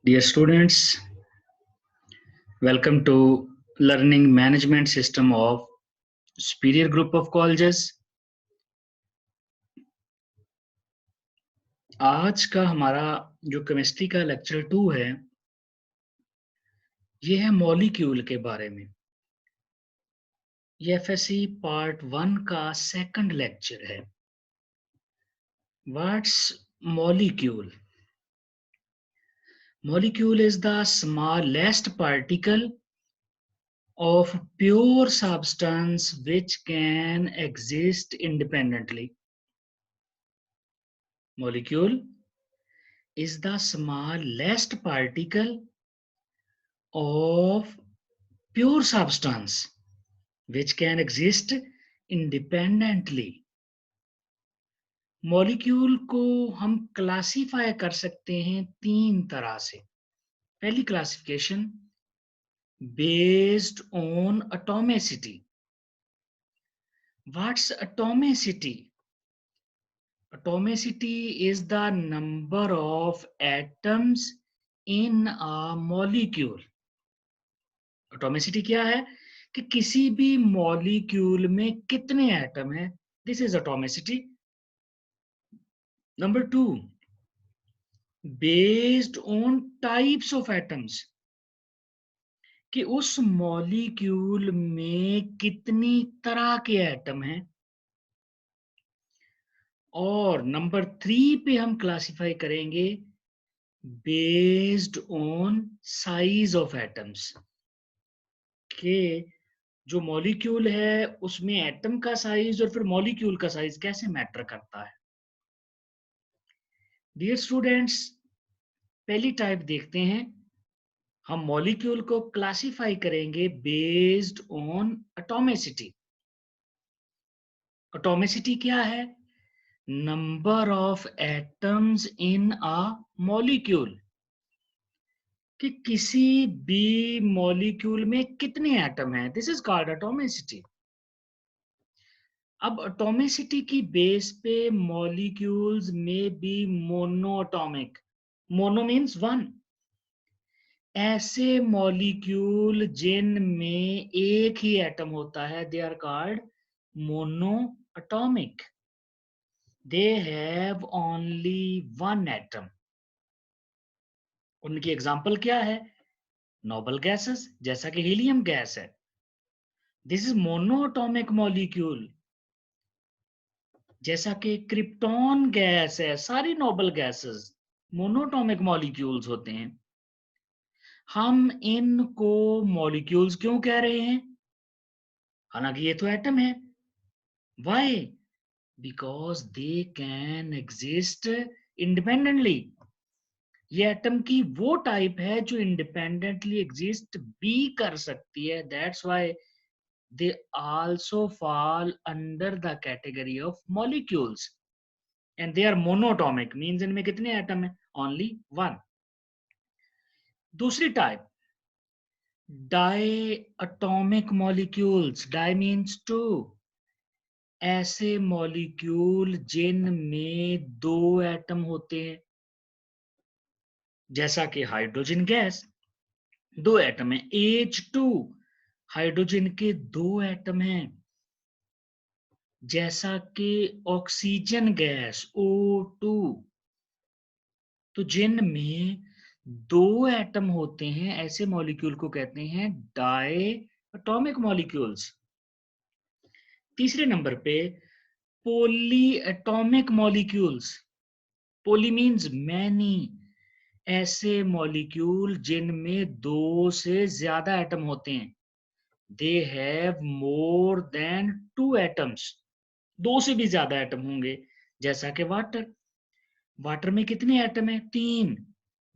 Dear students, welcome to Learning Management System of Superior Group of Colleges. आज का हमारा जो केमिस्ट्री का लेक्चर 2 है, ये है मॉलिक्यूल के बारे में। ये एफएससी पार्ट 1 का सेकंड लेक्चर है। What's molecule? Molecule is the smallest particle of pure substance which can exist independently. Molecule is the smallest particle of pure substance which can exist independently. Molecule को हम classify कर सकते हैं 3 तरह से। पहली classification based on atomicity. What's atomicity? Atomicity is the number of atoms in a molecule. Atomicity क्या है कि किसी भी मॉलिक्यूल में कितने एटम हैं, this is atomicity. Number 2, based on types of atoms, कि उस मॉलिक्यूल में कितनी तरह के एटम हैं। और नंबर 3 पे हम क्लासिफाई करेंगे based on size of atoms, के जो मॉलिक्यूल है उसमें एटम का साइज और फिर मॉलिक्यूल का साइज कैसे मैटर करता है। डियर स्टूडेंट्स, पहली टाइप देखते हैं। हम मॉलिक्यूल को क्लासिफाई करेंगे बेस्ड ऑन एटॉमिसिटी। एटॉमिसिटी क्या है? Number of atoms in a molecule, कि किसी भी मॉलिक्यूल में कितने एटम हैं, दिस इज कॉल्ड एटॉमिसिटी। अब एटॉमिसिटी की बेस पे मॉलिक्यूल्स में बी मोनोएटॉमिक। Mono means one. ऐसे मॉलिक्यूल जिनमें एक ही एटम होता है, they are called monoatomic. They have only one atom. उनकी एग्जांपल क्या है? नोबल गैसेस, जैसा कि हीलियम गैस है, दिस इज मोनोएटॉमिक मॉलिक्यूल। जैसा कि क्रिप्टॉन गैस है, सारी नोबल गैसेस मोनोएटॉमिक मॉलिक्यूल्स होते हैं। हम इनको मॉलिक्यूल्स क्यों कह रहे हैं, हालांकि ये तो एटम है। Why? Because they can exist independently. ये एटम की वो टाइप है जो इंडिपेंडेंटली एग्जिस्ट भी कर सकती है। That's why they also fall under the category of molecules and they are monatomic, means इनमें कितने एटम है? only one. दूसरी type diatomic molecules. Di means two. ऐसे मॉलिक्यूल जिनमें 2 एटम होते हैं, जैसा कि हाइड्रोजन गैस, 2 एटम है। H2, हाइड्रोजन के 2 एटम हैं। जैसा कि ऑक्सीजन गैस O2, तो जिनमें 2 एटम होते हैं, ऐसे मॉलिक्यूल को कहते हैं डायटोमिक मॉलिक्यूल्स। तीसरे नंबर पे poly atomic molecules. Poly means many. ऐसे मॉलिक्यूल जिनमें 2 से ज्यादा एटम होते हैं, they have more than 2 atoms. 2 से भी ज्यादा एटम होंगे, जैसा कि वाटर। वाटर में कितने एटम है? 3,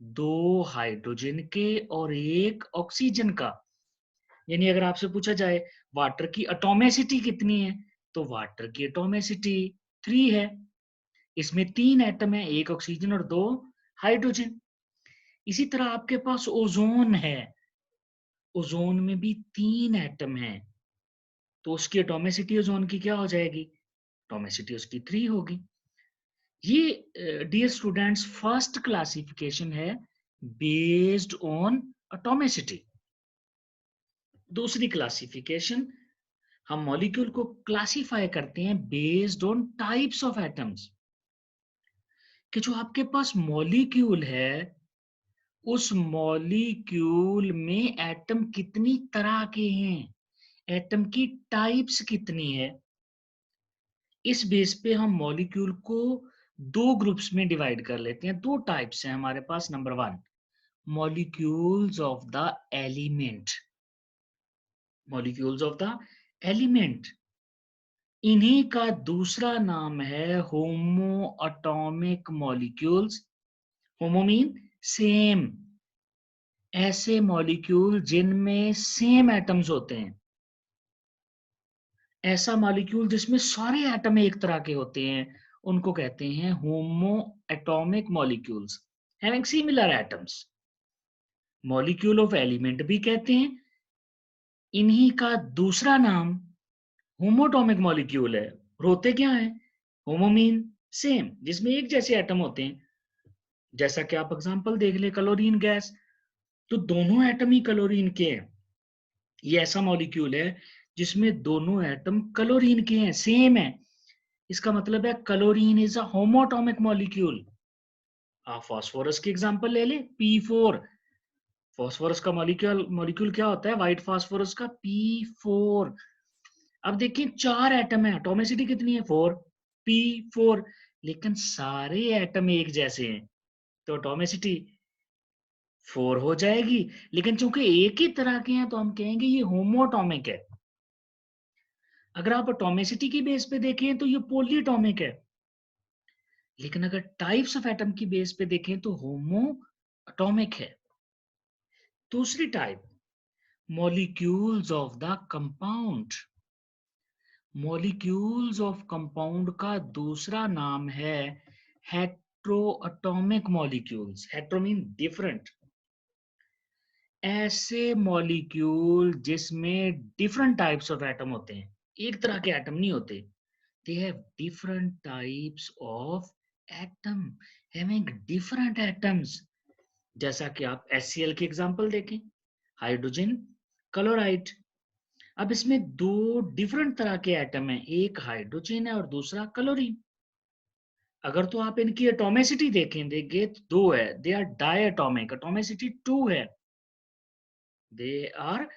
2 हाइड्रोजन के और 1 ऑक्सीजन का। यानी अगर आपसे पूछा जाए वाटर की एटॉमिसिटी कितनी है, तो वाटर की एटॉमिसिटी 3 है। इसमें 3 एटम है, 1 ऑक्सीजन और 2 हाइड्रोजन। इसी तरह आपके पास ओजोन है, ओजोन में भी 3 एटम है, तो उसकी एटॉमिसिटी ओजोन की क्या हो जाएगी? एटॉमिसिटी उसकी 3 होगी। ये डियर स्टूडेंट्स फर्स्ट क्लासिफिकेशन है बेस्ड ऑन एटॉमिसिटी। दूसरी क्लासिफिकेशन, हम मॉलिक्यूल को क्लासिफाई करते हैं based on types of atoms, कि जो आपके पास मॉलिक्यूल है उस मॉलिक्यूल में एटम कितनी तरह के हैं, एटम की टाइप्स कितनी है। इस बेस पे हम मॉलिक्यूल को दो ग्रुप्स में डिवाइड कर लेते हैं। दो टाइप्स हैं हमारे पास। Number one, molecules of the element. Molecules of the element, इन्हीं का दूसरा नाम है homo atomic molecules. Homo mean same, ऐसे मॉलिक्यूल जिनमें सेम एटम्स होते हैं। ऐसा मॉलिक्यूल जिसमें सारे एटम एक तरह के होते हैं उनको कहते हैं होमो atomic molecules having similar atoms. Molecule of element भी कहते हैं। इन्हीं का दूसरा नाम होमोटॉमिक मॉलिक्यूल है। और होते क्या है? होमो मीन सेम, जिसमें एक जैसे एटम होते हैं। जैसा कि आप एग्जांपल देख ले, क्लोरीन गैस, तो दोनों एटम ही क्लोरीन के हैं। ये ऐसा मॉलिक्यूल है जिसमें दोनों एटम क्लोरीन के हैं, सेम है। इसका मतलब है क्लोरीन इज अ होमोटॉमिक मॉलिक्यूल। आप फास्फोरस की एग्जांपल ले ले, P4। फास्फोरस का मॉलिक्यूल मॉलिक्यूल क्या होता है? व्हाइट फास्फोरस का P4। अब देखिए चार एटम है, एटॉमिसिटी कितनी है? 4, P4। लेकिन सारे एटम एक जैसे हैं तो एटॉमिसिटी 4 हो जाएगी। लेकिन चूंकि एक ही तरह के हैं तो हम कहेंगे ये होमोटॉमिक है। अगर आप एटॉमिसिटी की बेस पे देखें तो ये पॉलीटॉमिक है। लेकिन अगर टाइप्स ऑफ एटम की बेस पे देखें तो होमो एटॉमिक है। दूसरी type, molecules of the compound. Molecules of compound का दूसरा नाम है heteroatomic molecules. Hetero mean different. ऐसे मॉलिक्यूल जिसमें डिफरेंट टाइप्स ऑफ एटम होते हैं, एक तरह के एटम नहीं होते। They have different types of atom, having different atoms. जैसा कि आप HCl की एग्जांपल देखें, हाइड्रोजन क्लोराइड। अब इसमें दो डिफरेंट तरह के एटम हैं, एक हाइड्रोजन है और दूसरा क्लोरीन। अगर तो आप इनकी एटॉमिसिटी देखेंगे तो दो है, दे आर डायटोमिक, एटॉमिसिटी 2 है, दे आर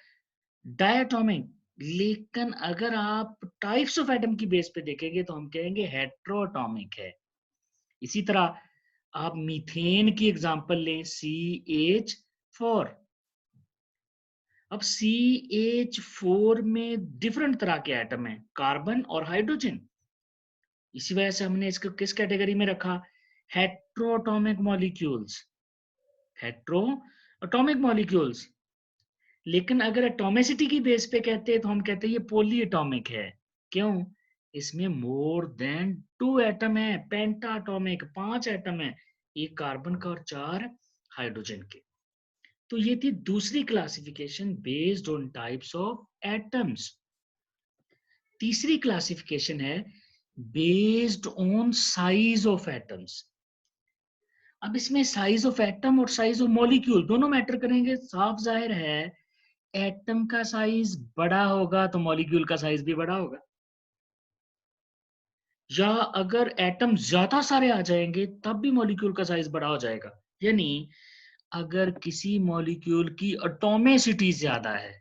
डायटोमिक। लेकिन अगर आप टाइप्स ऑफ एटम की बेस पे देखेंगे तो हम कहेंगे हेट्रोएटॉमिक है। इसी तरह आप मीथेन की एग्जांपल लें, CH4। अब CH4 में डिफरेंट तरह के एटम हैं, कार्बन और हाइड्रोजन। इसी वजह से हमने इसको किस कैटेगरी में रखा? Heteroatomic molecules. Heteroatomic molecules. लेकिन अगर एटॉमिसिटी की बेस पे कहते हैं तो हम कहते हैं ये पॉलीएटॉमिक है। क्यों? इसमें मोर देन 2 एटम है, पेंटाटॉमिक, 5 एटम है, एक कार्बन का और 4 हाइड्रोजन के। तो ये थी दूसरी classification based on types of atoms. तीसरी क्लासिफिकेशन है based on size of atoms. अब इसमें साइज ऑफ एटम और साइज ऑफ मॉलिक्यूल दोनों मैटर करेंगे। साफ जाहिर है एटम का साइज बड़ा होगा तो मॉलिक्यूल का साइज भी बड़ा होगा। या अगर एटम ज्यादा सारे आ जाएंगे तब भी मॉलिक्यूल का साइज बड़ा हो जाएगा। यानी अगर किसी मॉलिक्यूल की एटॉमिसिटी ज्यादा है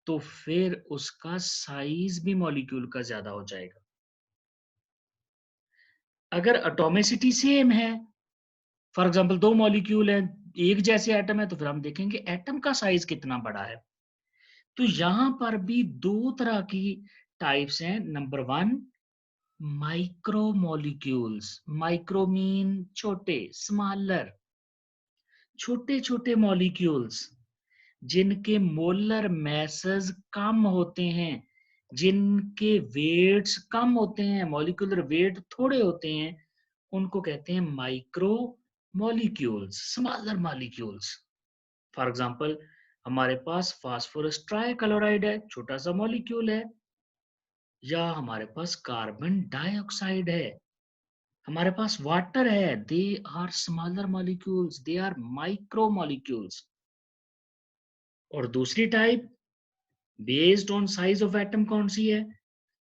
तो फिर उसका साइज भी मॉलिक्यूल का ज्यादा हो जाएगा। अगर एटॉमिसिटी सेम है, फॉर एग्जांपल दो मॉलिक्यूल हैं, एक जैसे एटम है, तो फिर हम देखेंगे एटम का साइज कितना बड़ा है। तो यहां पर भी दो तरह की टाइप्स हैं। Number one, micro molecules. Micro mean छोटे, स्मॉलर, छोटे छोटे मॉलिक्यूल्स जिनके मोलर मैसेज कम होते हैं, जिनके वेट्स कम होते हैं, मॉलिक्यूलर वेट थोड़े होते हैं, उनको कहते हैं micro molecules, smaller molecules. For example हमारे पास फास्फोरस ट्राइक्लोराइड है, छोटा सा मॉलिक्यूल है। या हमारे पास कार्बन डाइऑक्साइड है, हमारे पास वाटर है, they are smaller molecules, they are micro molecules. और दूसरी type based on size of atom कौन सी है?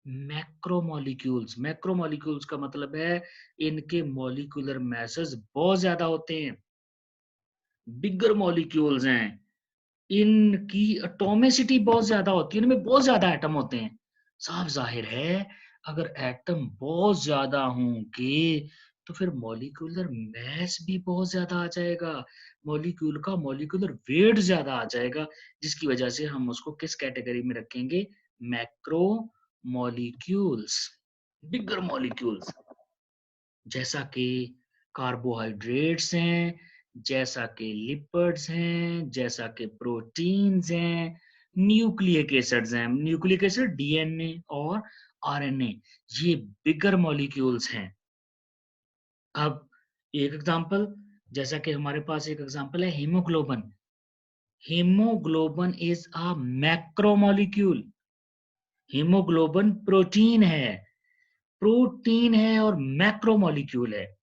मैक्रोमोलिक्यूल्स। मैक्रोमोलिक्यूल्स का मतलब है इनके मॉलिक्यूलर मैसेज बहुत ज्यादा होते हैं, बिगर मॉलिक्यूल्स हैं, इनकी एटॉमिसिटी बहुत ज्यादा होती है, इनमें बहुत ज्यादा एटम होते हैं। साफ जाहिर है अगर एटम बहुत ज्यादा होंगे तो फिर मॉलिक्यूलर मैस भी बहुत ज्यादा आ जाएगा, मॉलिक्यूल का मॉलिक्यूलर वेट ज्यादा आ जाएगा, जिसकी वजह से हम उसको किस कैटेगरी में रखेंगे? मैक्रो मॉलिक्यूल्स, बिगर मॉलिक्यूल्स। जैसा कि कार्बोहाइड्रेट्स हैं, जैसा कि लिपिड्स हैं, जैसा कि प्रोटीन्स हैं, न्यूक्लिक एसिड्स हैं। न्यूक्लिक एसिड डीएनए और आरएनए, ये बिगर मॉलिक्यूल्स हैं। अब एक एग्जांपल, जैसा कि हमारे पास एक एग्जांपल है haemoglobin. Haemoglobin is a macromolecule. Haemoglobin protein है और मैक्रोमोलिक्यूल है।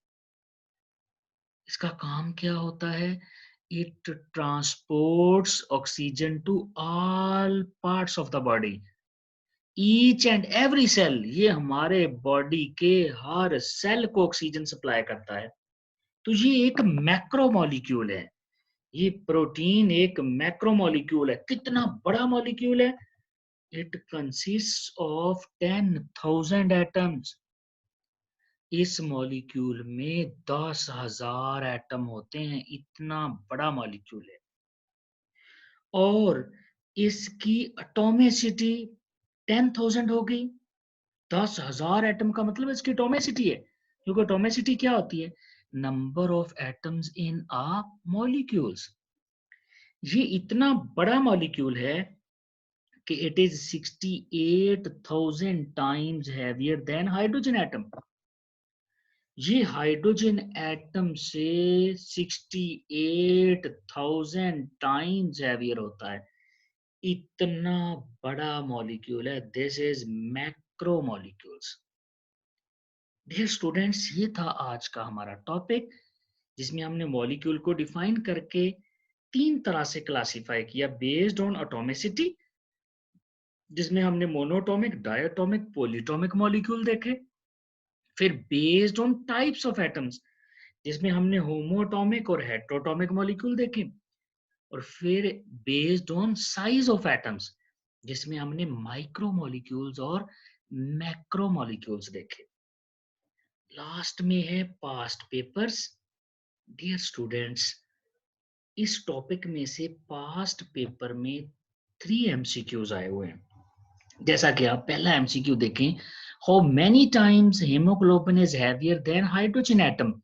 इसका काम क्या होता है? It transports oxygen to all parts of the body, each and every cell. ये हमारे बॉडी के हर सेल को ऑक्सीजन सप्लाई करता है। तो ये एक मैक्रो मॉलिक्यूल है। ये प्रोटीन एक मैक्रो मॉलिक्यूल है। कितना बड़ा मॉलिक्यूल है? It consist of 10,000 atoms. इस मॉलिक्यूल में 10,000 एटम होते हैं, इतना बड़ा मॉलिक्यूल है। और इसकी एटॉमिसिटी 10,000 हो गई। 10,000 एटम का मतलब इसकी एटॉमिसिटी है, क्योंकि एटॉमिसिटी क्या होती है? Number of atoms in a molecules. ये इतना बड़ा मॉलिक्यूल है कि it is 68,000 times heavier than hydrogen atom. ये हाइड्रोजन एटम से 68,000 टाइम्स हैवियर होता है। इतना बड़ा मॉलिक्यूल है। This is macro molecules. Dear students, ये था आज का हमारा टॉपिक, जिसमें हमने मॉलिक्यूल को डिफाइन करके तीन तरह से क्लासिफाई किया बेस्ड ऑन एटॉमिसिटी, जिसमें हमने मोनोटॉमिक, डायटोमिक, पॉलीटॉमिक मॉलिक्यूल देखे। फिर based on types of atoms, जिसमें हमने होमोटॉमिक और हेट्रोटॉमिक मॉलिक्यूल देखे। और फिर based on size of atoms, जिसमें हमने माइक्रो मॉलिक्यूल्स और मैक्रो मॉलिक्यूल्स देखे। लास्ट में है पास्ट पेपर्स। डियर स्टूडेंट्स, इस टॉपिक में से पास्ट पेपर में 3 एमसीक्यूज आए हुए हैं। जैसा कि आप पहला एमसीक्यू देखें, how many times haemoglobin is heavier than hydrogen atom.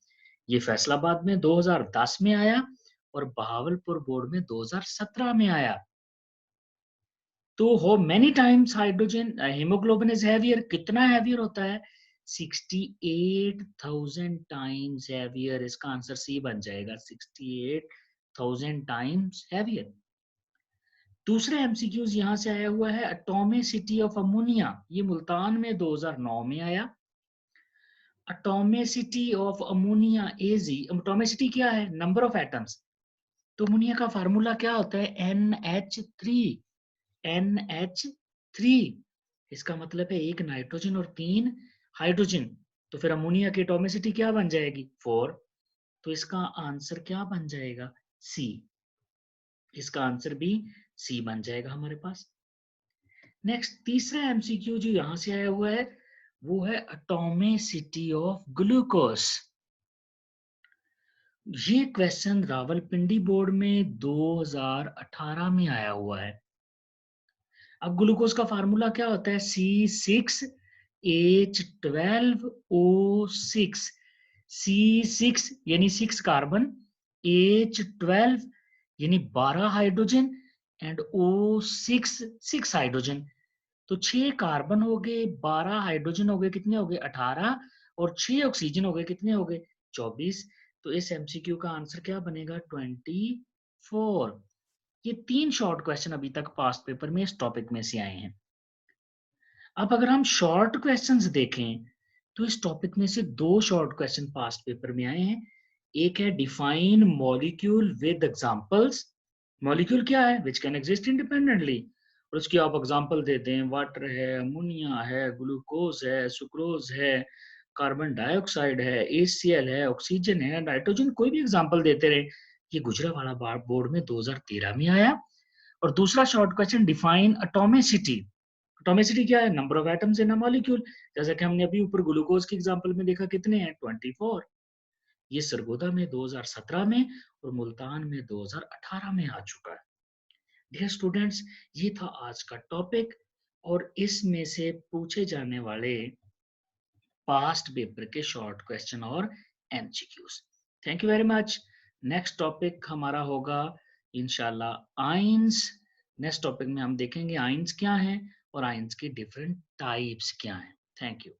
ये फैसलाबाद में 2010 में आया और बहावलपुर बोर्ड में 2017 में आया। तो how many times hydrogen haemoglobin is heavier, कितना हैवियर होता है? 68,000 टाइम्स हैवियर। इसका आंसर सी बन जाएगा, 68,000 टाइम्स हैवियर। दूसरा एमसीक्यूज यहां से आया हुआ है, एटॉमिसिटी ऑफ अमोनिया। ये मुल्तान में 2009 में आया। Atomicity of ammonia AG. Atomicity क्या है? Number of atoms. तो अमोनिया का फार्मूला क्या होता है? NH3। NH3। इसका मतलब है एक नाइट्रोजन और 3 हाइड्रोजन। तो फिर अमोनिया की एटॉमिसिटी क्या बन जाएगी? 4। तो इसका आंसर क्या बन जाएगा? सी। इसका आंसर भी सी बन जाएगा हमारे पास। नेक्स्ट तीसरा एमसीक्यू जो यहां से आया हुआ है, वो है एटॉमिसिटी ऑफ ग्लूकोज। ये क्वेश्चन रावलपिंडी बोर्ड में 2018 में आया हुआ है। अब ग्लूकोज का फार्मूला क्या होता है? C6H12O6। C6 यानी 6 कार्बन, H12 यानी 12 हाइड्रोजन, एंड O6 6 हाइड्रोजन। तो 6 कार्बन हो गए, 12 हाइड्रोजन हो गए, कितने हो गए? 18। और 6 ऑक्सीजन हो गए, कितने हो गए? 24। तो इस एमसीक्यू का आंसर क्या बनेगा? 24। ये 3 शॉर्ट क्वेश्चन अभी तक पास्ट पेपर में इस टॉपिक में से आए हैं। अब अगर हम शॉर्ट क्वेश्चंस देखें, तो इस टॉपिक में से 2 शॉर्ट क्वेश्चन पास्ट पेपर में आए हैं। एक है define molecule with examples. Molecule क्या है? Which can exist independently. और उसकी आप एग्जांपल देते हैं, वाटर है, अमोनिया है, ग्लूकोज है, सुक्रोज है, कार्बन डाइऑक्साइड है, एसीएल है, ऑक्सीजन है, नाइट्रोजन, कोई भी एग्जांपल देते रहे। ये गुजरावाला बोर्ड में 2013 में आया। और दूसरा short question define atomicity. Atomicity क्या है? Number of atoms in a molecule. जैसा कि हमने अभी ऊपर ग्लूकोज के एग्जांपल में देखा, कितने हैं? 24। ये सरगोदा में 2017 में और मुल्तान में 2018 में आ चुका है। डियर स्टूडेंट्स, ये था आज का टॉपिक और इसमें से पूछे जाने वाले पास्ट पेपर के शॉर्ट क्वेश्चन और MCQs. Thank you very much. Next topic हमारा होगा इंशाल्लाह आइंस। नेक्स्ट टॉपिक में हम देखेंगे आइंस क्या है और आइंस की डिफरेंट टाइप्स क्या हैं। Thank you.